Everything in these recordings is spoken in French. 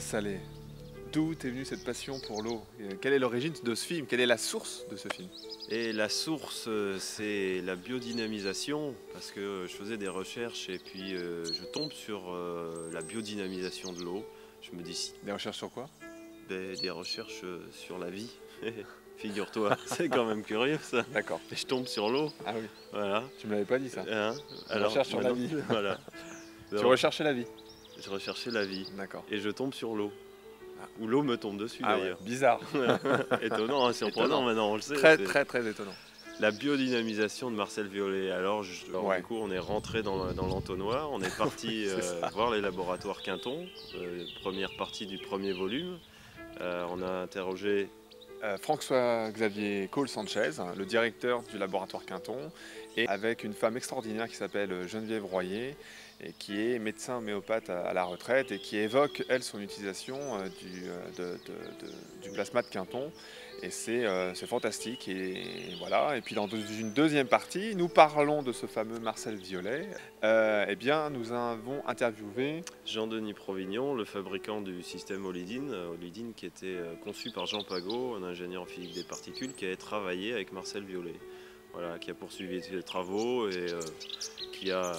Salé. D'où est venue cette passion pour l'eau? Quelle est l'origine de ce film? Quelle est la source de ce film? Et la source, c'est la biodynamisation, parce que je faisais des recherches et puis je tombe sur la biodynamisation de l'eau. Je me dis... Des recherches sur quoi? Des recherches sur la vie. Figure-toi, c'est quand même curieux ça. D'accord. Et je tombe sur l'eau. Ah oui. Voilà. Tu me l'avais pas dit ça. Hein? Alors, recherche sur la vie. Voilà. Tu recherchais la vie. Je recherchais la vie. D'accord. Et je tombe sur l'eau. Ou l'eau me tombe dessus d'ailleurs. Ouais, bizarre. Étonnant, hein, surprenant maintenant, on le sait. Très étonnant. La biodynamisation de Marcel Violet. Alors, du coup, on est rentré dans l'entonnoir, on est parti voir les laboratoires Quinton, première partie du premier volume. On a interrogé François-Xavier Cole-Sanchez, le directeur du laboratoire Quinton, et avec une femme extraordinaire qui s'appelle Geneviève Royer, et qui est médecin homéopathe à la retraite et qui évoque, elle, son utilisation du plasma de Quinton. Et c'est fantastique. Et voilà. Et puis dans une deuxième partie, nous parlons de ce fameux Marcel Violet. Eh bien, nous avons interviewé Jean-Denis Provignon, le fabricant du système Olydine qui était conçu par Jean Pagot, un ingénieur en physique des particules, qui avait travaillé avec Marcel Violet. Voilà, qui a poursuivi ses travaux et qui a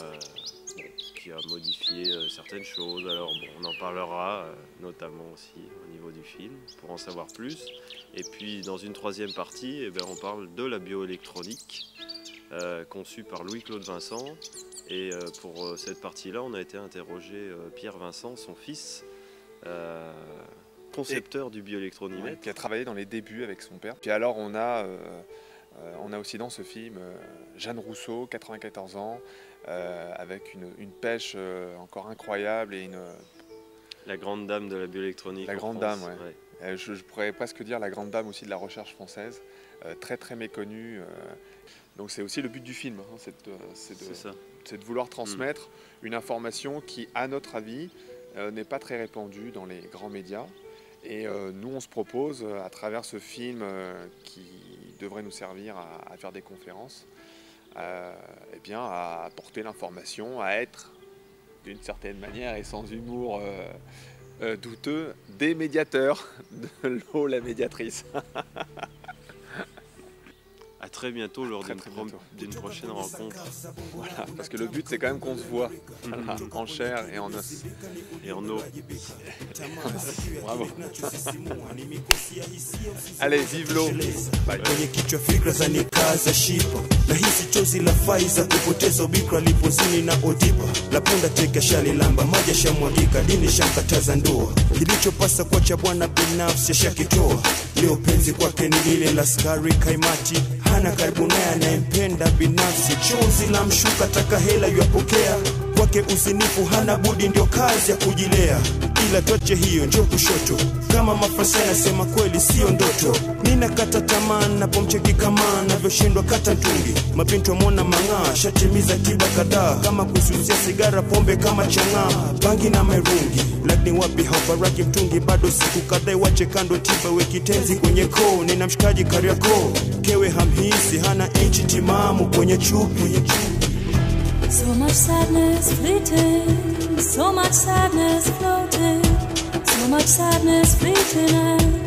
modifié certaines choses. Alors bon, on en parlera notamment aussi au niveau du film pour en savoir plus. Et puis dans une troisième partie, on parle de la bioélectronique conçue par Louis-Claude Vincent. Et pour cette partie-là, on a été interrogé Pierre Vincent, son fils, concepteur du bioélectronomètre. Qui a travaillé dans les débuts avec son père. Puis alors on a aussi dans ce film Jeanne Rousseau, 94 ans, avec une pêche encore incroyable et la grande dame de la bioélectronique. La grande dame, ouais. Je pourrais presque dire la grande dame aussi de la recherche française, très méconnue. Donc c'est aussi le but du film, hein, c'est de vouloir transmettre une information qui, à notre avis, n'est pas très répandue dans les grands médias. Et nous, on se propose, à travers ce film qui devrait nous servir à faire des conférences, à apporter l'information, à être, d'une certaine manière et sans humour douteux, des médiateurs de l'eau, la médiatrice. À très bientôt lors d'une prochaine rencontre. Voilà, parce que le but c'est quand même qu'on se voit en chair et en os. Et en eau. Bravo. Allez, vive l'eau. Kwenye kichwa fikra za nikaza shipa na hisi chozi la faiza kupoteza ubikra lipozini na odipa la punda teka shali lamba maji shamwagika dini shamkataza ndoa kilichopasa kwa cha bwana binafsi shakitoa leo penzi kwake ni lile la skari kaimati hana karibu naye anayempenda binafsi chozi la mshuka taka hela yapokea kwake uzinifu hana budi ndio kazi ya kujilea ila toche hiyo njoo kushoto kama mafasa yanasema kweli sio ndoto nina kata tamaa napomcheki kama navyoshindwa kata mtungi mapinto mwona mang'aa shatimiza tiba kadhaa kama kususia sigara pombe kama chang'aa bangi na merungi lakini wapi haubaraki mtungi bado siku kadhaa wache kando tiba we kitenzi kwenye koo nina mshikaji Kariakoo kewe hamhisi hana inchi timamu kwenye chupi. So much sadness fleeting, so much sadness floating, so much sadness fleeting.